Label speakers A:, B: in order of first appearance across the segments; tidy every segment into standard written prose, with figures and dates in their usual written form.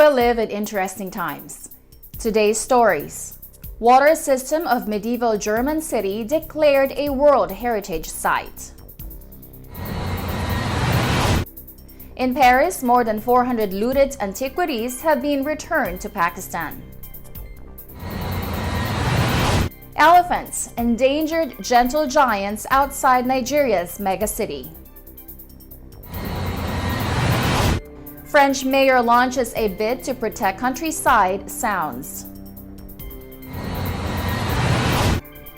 A: We live in interesting times. Today's stories. Water system of medieval German city declared a World Heritage Site. In Paris, more than 400 looted antiquities have been returned to Pakistan. Elephants, endangered gentle giants outside Nigeria's megacity. French mayor launches a bid to protect countryside sounds.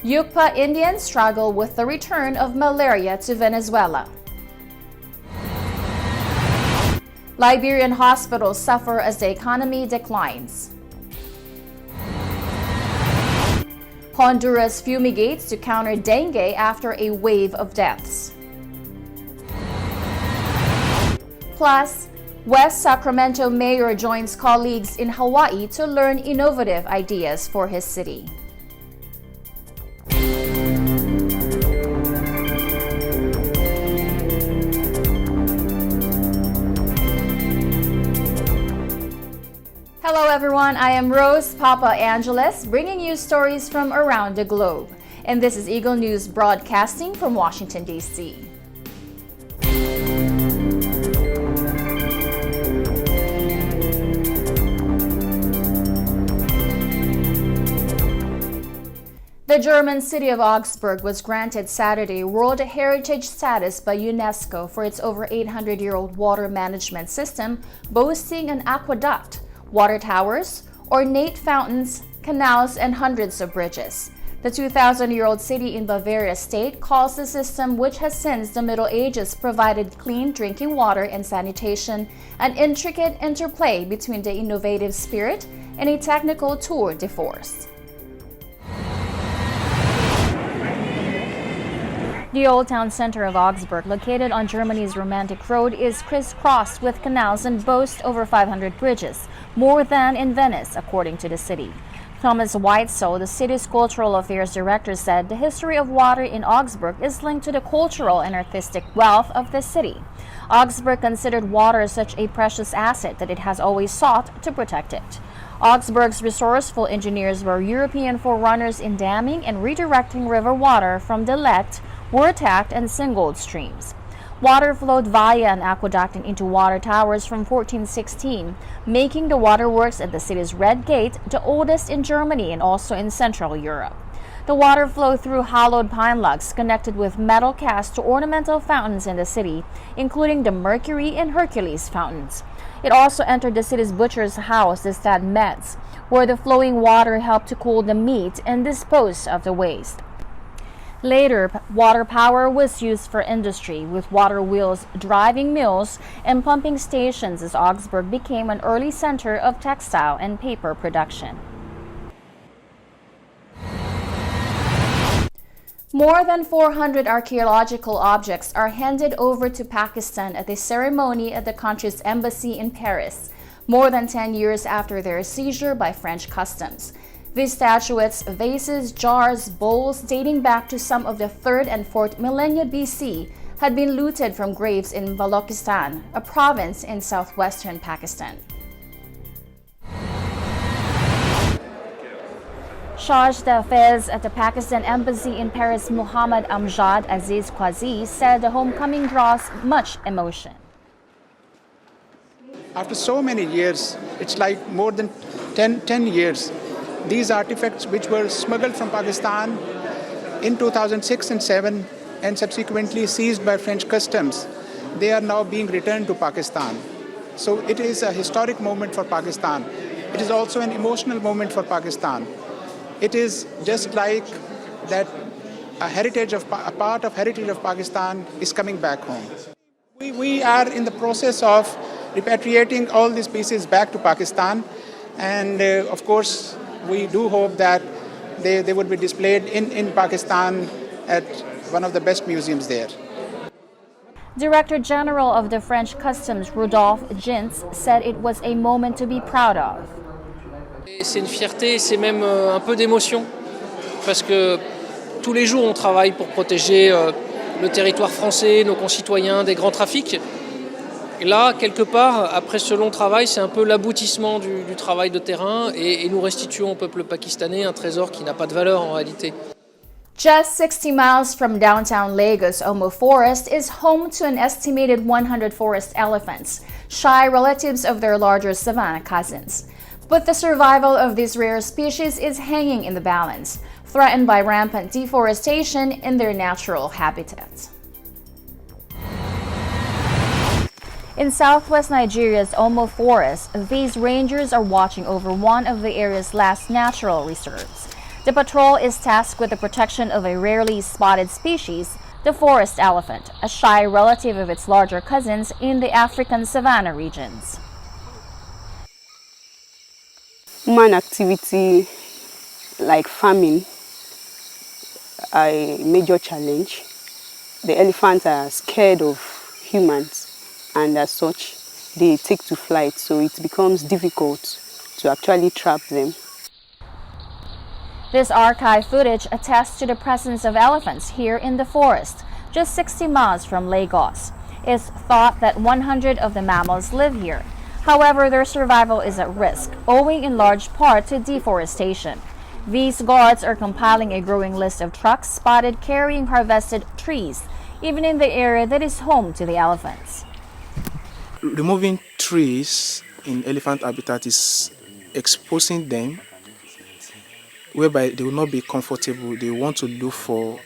A: Yukpa Indians struggle with the return of malaria to Venezuela. Liberian hospitals suffer as the economy declines. Honduras fumigates to counter dengue after a wave of deaths. Plus, West Sacramento mayor joins colleagues in Hawaii to learn innovative ideas for his city. Hello everyone, I am Rose Papa Angeles, bringing you stories from around the globe. And this is Eagle News broadcasting from Washington, D.C. The German city of Augsburg was granted Saturday World Heritage status by UNESCO for its over 800-year-old water management system, boasting an aqueduct, water towers, ornate fountains, canals, and hundreds of bridges. The 2,000-year-old city in Bavaria state calls the system, which has since the Middle Ages provided clean drinking water and sanitation, an intricate interplay between the innovative spirit and a technical tour de force. The Old Town Center of Augsburg, located on Germany's Romantic Road, is crisscrossed with canals and boasts over 500 bridges, more than in Venice, according to the city. Thomas Weitzel, the city's cultural affairs director, said the history of water in Augsburg is linked to the cultural and artistic wealth of the city. Augsburg considered water such a precious asset that it has always sought to protect it. Augsburg's resourceful engineers were European forerunners in damming and redirecting river water from the Lech, Wurtach, and Singold streams. Water flowed via an aqueduct into water towers from 1416, making the waterworks at the city's Red Gate the oldest in Germany and also in Central Europe. The water flowed through hollowed pine logs connected with metal cast to ornamental fountains in the city, including the Mercury and Hercules fountains. It also entered the city's butcher's house, the Stad Metz, where the flowing water helped to cool the meat and dispose of the waste. Later, water power was used for industry, with water wheels driving mills and pumping stations as Augsburg became an early center of textile and paper production. More than 400 archaeological objects are handed over to Pakistan at a ceremony at the country's embassy in Paris, more than 10 years after their seizure by French customs. These statuettes, vases, jars, bowls dating back to some of the 3rd and 4th millennia BC had been looted from graves in Balochistan, a province in southwestern Pakistan. Charge d'Affaires at the Pakistan Embassy in Paris, Muhammad Amjad Aziz Qazi, said the homecoming draws much emotion.
B: After so many years, it's like more than 10 years, these artifacts which were smuggled from Pakistan in 2006 and 7 and subsequently seized by French customs, they are now being returned to Pakistan. So it is a historic moment for Pakistan. It is also an emotional moment for Pakistan. It is just like that a part of heritage of Pakistan is coming back home. We are in the process of repatriating all these pieces back to Pakistan, and of course we do hope that they would be displayed in Pakistan at one of the best museums there.
A: Director General of the French Customs, Rodolphe Gintz, said it was a moment to be proud of.
C: C'est une fierté, c'est même un peu d'émotion, parce que tous les jours on travaille pour protéger le territoire français, nos concitoyens des grands trafics. Et là, quelque part, après ce long travail, c'est un peu l'aboutissement du travail de terrain et nous restituons au peuple pakistanais un trésor qui n'a pas de valeur en réalité.
A: Just 60 miles from downtown Lagos, Omo Forest is home to an estimated 100 forest elephants, shy relatives of their larger savanna cousins. But the survival of this rare species is hanging in the balance, threatened by rampant deforestation in their natural habitats. In southwest Nigeria's Omo Forest, these rangers are watching over one of the area's last natural reserves. The patrol is tasked with the protection of a rarely spotted species, the forest elephant, a shy relative of its larger cousins in the African savanna regions.
D: Human activity like farming are a major challenge. The elephants are scared of humans, and as such, they take to flight, so it becomes difficult to actually trap them.
A: This archive footage attests to the presence of elephants here in the forest, just 60 miles from Lagos. It's thought that 100 of the mammals live here. However, their survival is at risk, owing in large part to deforestation. These guards are compiling a growing list of trucks spotted carrying harvested trees, even in the area that is home to the elephants.
E: Removing trees in elephant habitat is exposing them, whereby they will not be comfortable. They want to look for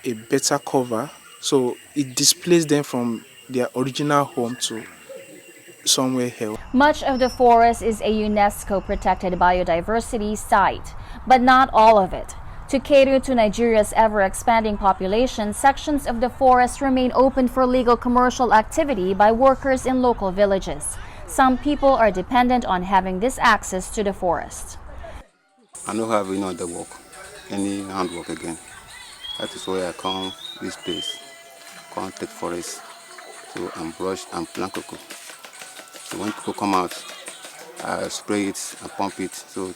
E: a better cover, so it displaces them from their original home to somewhere else.
A: Much of the forest is a UNESCO protected biodiversity site, but not all of it. To cater to Nigeria's ever-expanding population, sections of the forest remain open for legal commercial activity by workers in local villages. Some people are dependent on having this access to the forest.
F: I don't have any other work, any handwork again. That is why I come this place, come take forest, so and brush and plant cocoa. So when cocoa come out, I spray it and pump it. So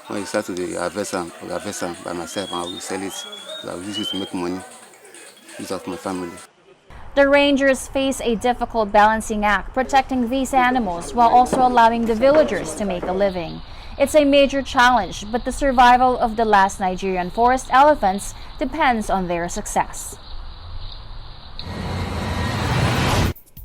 F: when it starts to harvest them by myself, and I will sell it. So I will use it to make money, use it for my family.
A: The rangers face a difficult balancing act protecting these animals while also allowing the villagers to make a living. It's a major challenge, but the survival of the last Nigerian forest elephants depends on their success.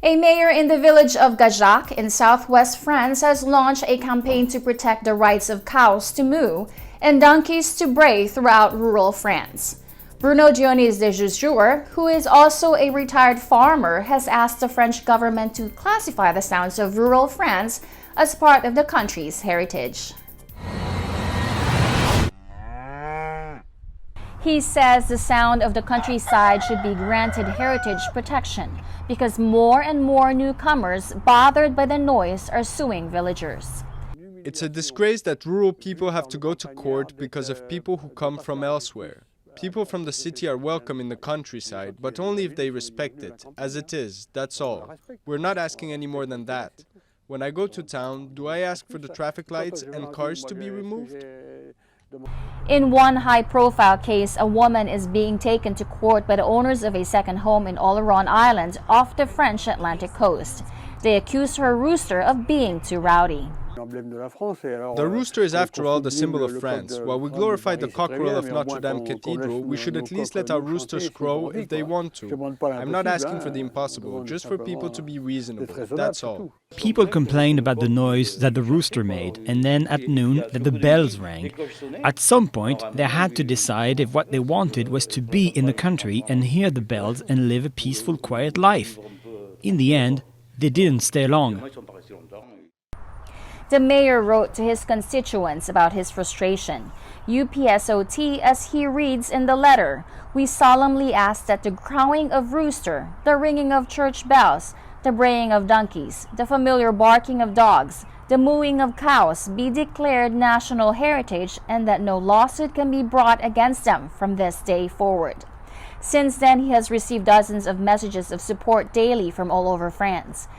A: A mayor in the village of Gajac in southwest France has launched a campaign to protect the rights of cows to moo and donkeys to bray throughout rural France. Bruno Dionis de Jussieu, who is also a retired farmer, has asked the French government to classify the sounds of rural France as part of the country's heritage. He says the sound of the countryside should be granted heritage protection because more and more newcomers bothered by the noise are suing villagers.
G: It's a disgrace that rural people have to go to court because of people who come from elsewhere. People from the city are welcome in the countryside, but only if they respect it, as it is, that's all. We're not asking any more than that. When I go to town, do I ask for the traffic lights and cars to be removed?
A: In one high-profile case, a woman is being taken to court by the owners of a second home in Oleron Island off the French Atlantic coast. They accuse her rooster of being too rowdy.
G: The rooster is, after all, the symbol of France. While we glorify the cockerel of Notre Dame Cathedral, we should at least let our roosters crow if they want to. I'm not asking for the impossible, just for people to be reasonable, that's all.
H: People complained about the noise that the rooster made, and then at noon that the bells rang. At some point, they had to decide if what they wanted was to be in the country and hear the bells and live a peaceful, quiet life. In the end, they didn't stay long.
A: The mayor wrote to his constituents about his frustration. UPSOT, as he reads in the letter, we solemnly ask that the crowing of rooster, the ringing of church bells, the braying of donkeys, the familiar barking of dogs, the mooing of cows be declared national heritage and that no lawsuit can be brought against them from this day forward. Since then, he has received dozens of messages of support daily from all over France.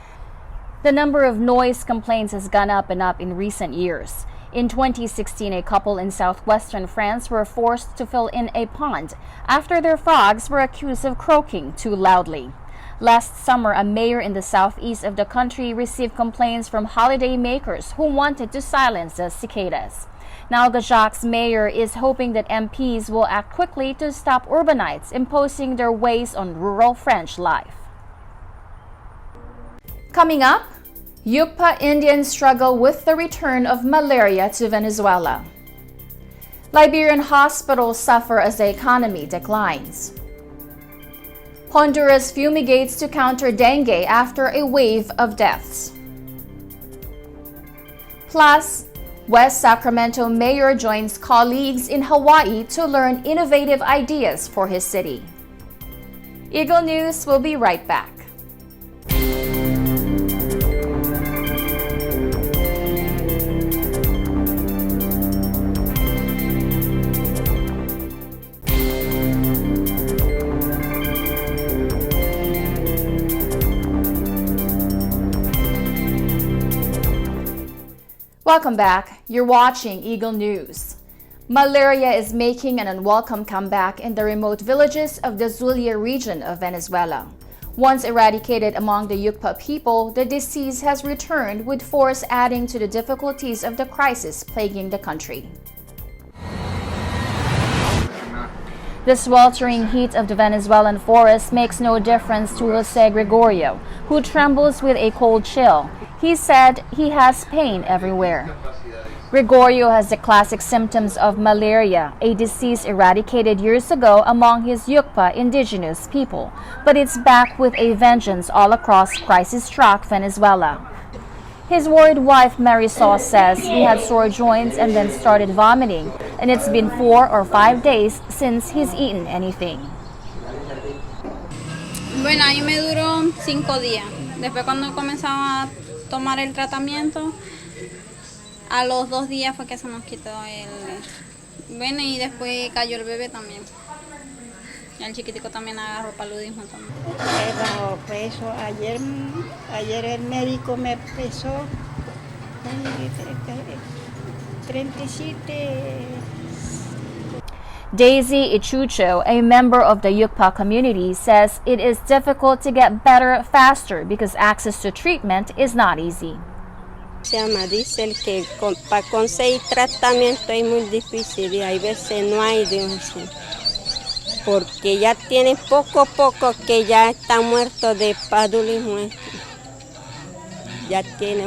A: The number of noise complaints has gone up and up in recent years. In 2016, a couple in southwestern France were forced to fill in a pond after their frogs were accused of croaking too loudly. Last summer, a mayor in the southeast of the country received complaints from holiday makers who wanted to silence the cicadas. Now Gajak's mayor is hoping that MPs will act quickly to stop urbanites imposing their ways on rural French life. Coming up, Yukpa Indians struggle with the return of malaria to Venezuela. Liberian hospitals suffer as the economy declines. Honduras fumigates to counter dengue after a wave of deaths. Plus, West Sacramento mayor joins colleagues in Hawaii to learn innovative ideas for his city. Eagle News will be right back. Welcome back. You're watching Eagle News. Malaria is making an unwelcome comeback in the remote villages of the Zulia region of Venezuela. Once eradicated among the Yukpa people, the disease has returned, with force adding to the difficulties of the crisis plaguing the country. The sweltering heat of the Venezuelan forest makes no difference to Jose Gregorio, who trembles with a cold chill. He said he has pain everywhere. Gregorio has the classic symptoms of malaria, a disease eradicated years ago among his Yukpa indigenous people, but it's back with a vengeance all across crisis-struck Venezuela. His worried wife Marisol says he had sore joints and then started vomiting, and it's been 4 or 5 days since he's eaten anything.
I: Bueno, a mí me duró 5 días. Después cuando comenzaba a tomar el tratamiento, a los 2 días fue que se nos quitó el... Bueno, y después cayó el bebé también. El chiquitico también agarró paludismo también.
J: He bajado peso. Ayer el médico me pesó 37.
A: Daisy Ichucho, a member of the Yukpa community, says it is difficult to get better faster because access to treatment is not easy.
J: Se llama, dice que para conseguir tratamiento es muy difícil y hay veces no hay de un sí. Porque ya tiene poco a poco que ya está muerto de paludismo. Ya tiene,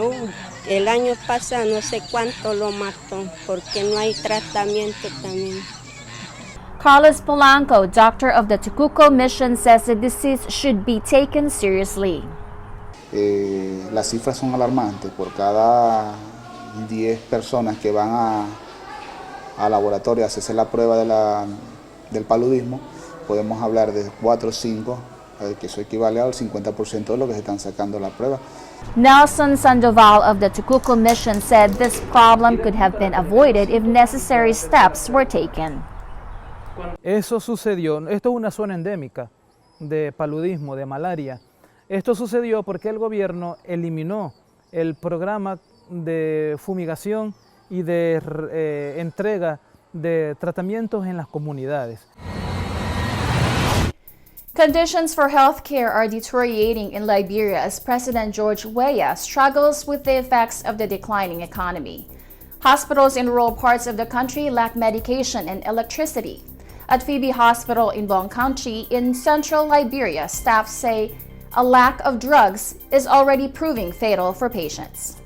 J: el año pasado no sé cuánto lo mató porque no hay tratamiento también.
A: Carlos Polanco, doctor of the Tucuco Mission, says the disease should be taken seriously.
K: Las cifras son alarmantes. Por cada 10 personas que van al laboratorio a hacerse la prueba del paludismo, podemos hablar de 4 o 5, que eso equivale al 50% de lo que se están sacando la prueba.
A: Nelson Sandoval of the Tucuco Mission said this problem could have been avoided if necessary steps were taken.
L: Eso sucedió, esto es una zona endémica de paludismo, de malaria. Esto sucedió porque el gobierno eliminó el programa de fumigación y de entrega de tratamientos en las comunidades.
A: Conditions for healthcare are deteriorating in Liberia as President George Weah struggles with the effects of the declining economy. Hospitals in rural parts of the country lack medication and electricity. At Phoebe Hospital in Bong County in central Liberia, staff say a lack of drugs is already proving fatal for patients.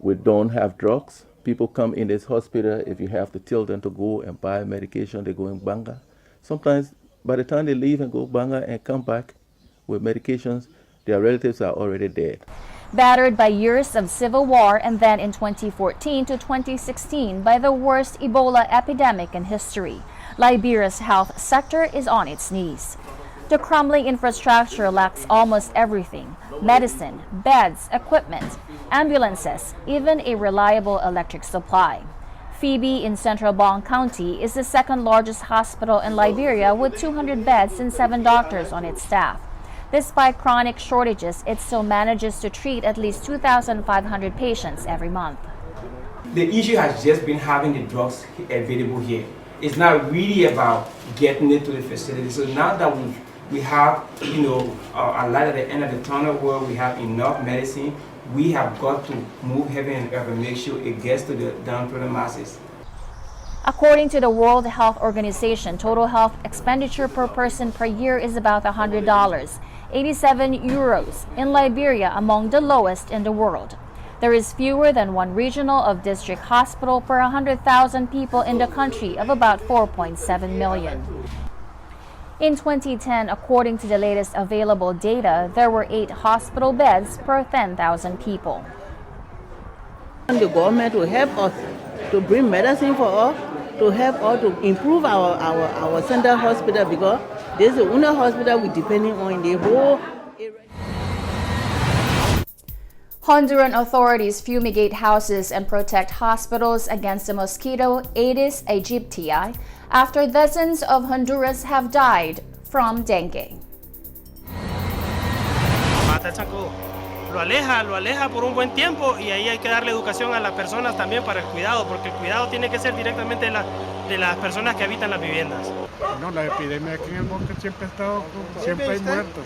M: We don't have drugs. People come in this hospital, if you have to tell them to go and buy medication, they go in Banga. Sometimes by the time they leave and go Banga and come back with medications, their relatives are already dead.
A: Battered by years of civil war and then in 2014 to 2016 by the worst Ebola epidemic in history, Liberia's health sector is on its knees. The crumbling infrastructure lacks almost everything: medicine, beds, equipment, ambulances, even a reliable electric supply. Phoebe in central Bong County is the second largest hospital in Liberia with 200 beds and 7 doctors on its staff. Despite chronic shortages, it still manages to treat at least 2,500 patients every month.
N: The issue has just been having the drugs available here. It's not really about getting it to the facility. So now that we've we have, a light at the end of the tunnel where we have enough medicine. We have got to move heaven and earth and make sure it gets to the downtrodden masses.
A: According to the World Health Organization, total health expenditure per person per year is about $100, 87 euros, in Liberia, among the lowest in the world. There is fewer than one regional of district hospital per 100,000 people in the country of about 4.7 million. In 2010, according to the latest available data, there were 8 hospital beds per 10,000 people.
O: The government will help us to bring medicine for us, to help us to improve our central hospital, because this is the only hospital we're depending on in the whole area.
A: Honduran authorities fumigate houses and protect hospitals against the mosquito Aedes aegypti after dozens of Honduras have died from dengue.
P: Mata el zancudo. Lo aleja por un buen tiempo, y ahí hay que darle educación a las personas también para el cuidado, porque el cuidado tiene que ser directamente de las personas que habitan las viviendas.
Q: No, la epidemia aquí en el bosque siempre ha estado, siempre hay muertos.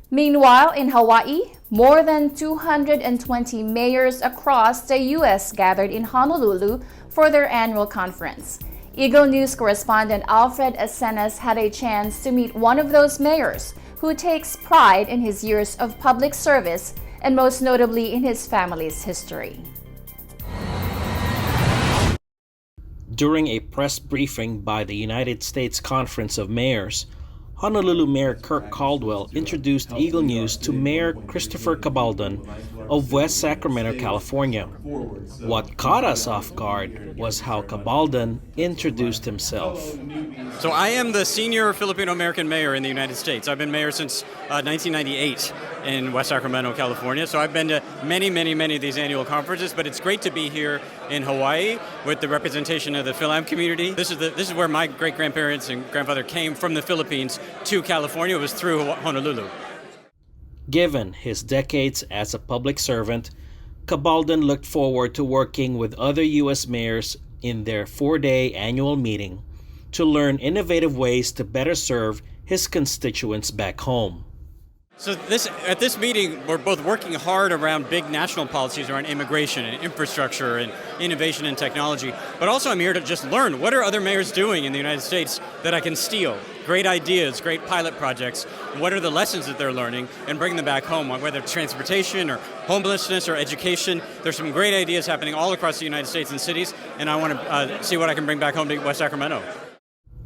A: Meanwhile, in Hawaii, more than 220 mayors across the U.S. gathered in Honolulu for their annual conference. Eagle News correspondent Alfred Acenas had a chance to meet one of those mayors who takes pride in his years of public service and most notably in his family's history.
R: During a press briefing by the United States Conference of Mayors, Honolulu Mayor Kirk Caldwell introduced Eagle News to Mayor Christopher Cabaldon of West Sacramento, California. What caught us off guard was how Cabaldon introduced himself.
S: So I am the senior Filipino-American mayor in the United States. I've been mayor since 1998 in West Sacramento, California. So I've been to many of these annual conferences, but it's great to be here in Hawaii with the representation of the Philam community. This is where my great-grandparents and grandfather came from the Philippines to California. It was through Honolulu.
R: Given his decades as a public servant, Cabaldon looked forward to working with other U.S. mayors in their 4-day annual meeting to learn innovative ways to better serve his constituents back home.
S: So at this meeting, we're both working hard around big national policies around immigration and infrastructure and innovation and technology. But also I'm here to just learn, what are other mayors doing in the United States that I can steal? Great ideas, great pilot projects. What are the lessons that they're learning and bring them back home, whether it's transportation or homelessness or education. There's some great ideas happening all across the United States and cities, and I want to see what I can bring back home to West Sacramento.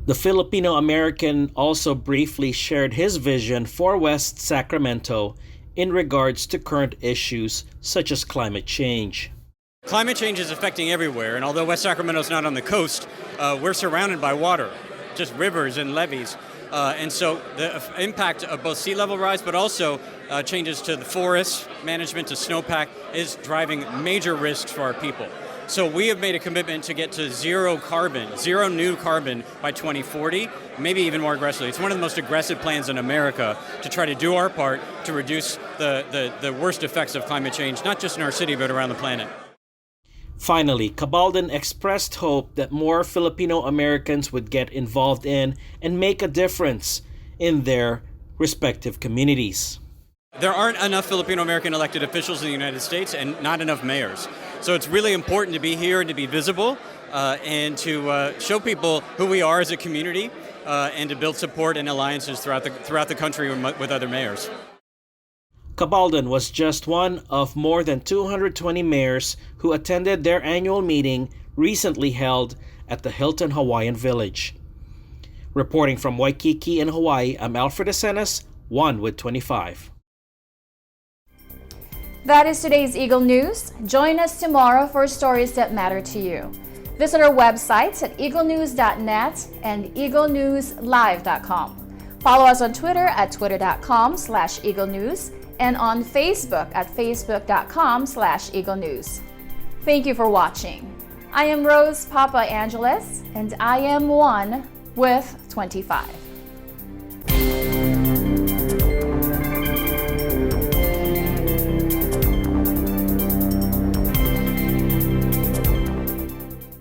R: The Filipino-American also briefly shared his vision for West Sacramento in regards to current issues such as climate change.
S: Climate change is affecting everywhere, and although West Sacramento is not on the coast, we're surrounded by water, just rivers and levees. And so the impact of both sea level rise, but also changes to the forest management, to snowpack, is driving major risks for our people. So we have made a commitment to get to zero new carbon by 2040, maybe even more aggressively. It's one of the most aggressive plans in America to try to do our part to reduce the worst effects of climate change, not just in our city, but around the planet.
R: Finally, Cabaldon expressed hope that more Filipino Americans would get involved in and make a difference in their respective communities.
S: There aren't enough Filipino American elected officials in the United States and not enough mayors. So it's really important to be here and to be visible and to show people who we are as a community and to build support and alliances throughout the country with other mayors.
R: Cabaldon was just one of more than 220 mayors who attended their annual meeting recently held at the Hilton Hawaiian Village. Reporting from Waikiki in Hawaii, I'm Alfred Acenas, 1 with 25.
A: That is today's Eagle News. Join us tomorrow for stories that matter to you. Visit our websites at eaglenews.net and eaglenewslive.com. Follow us on Twitter at twitter.com/eaglenews and on Facebook at facebook.com/eaglenews. Thank you for watching. I am Rose Papa Angeles, and I am 1 with 25.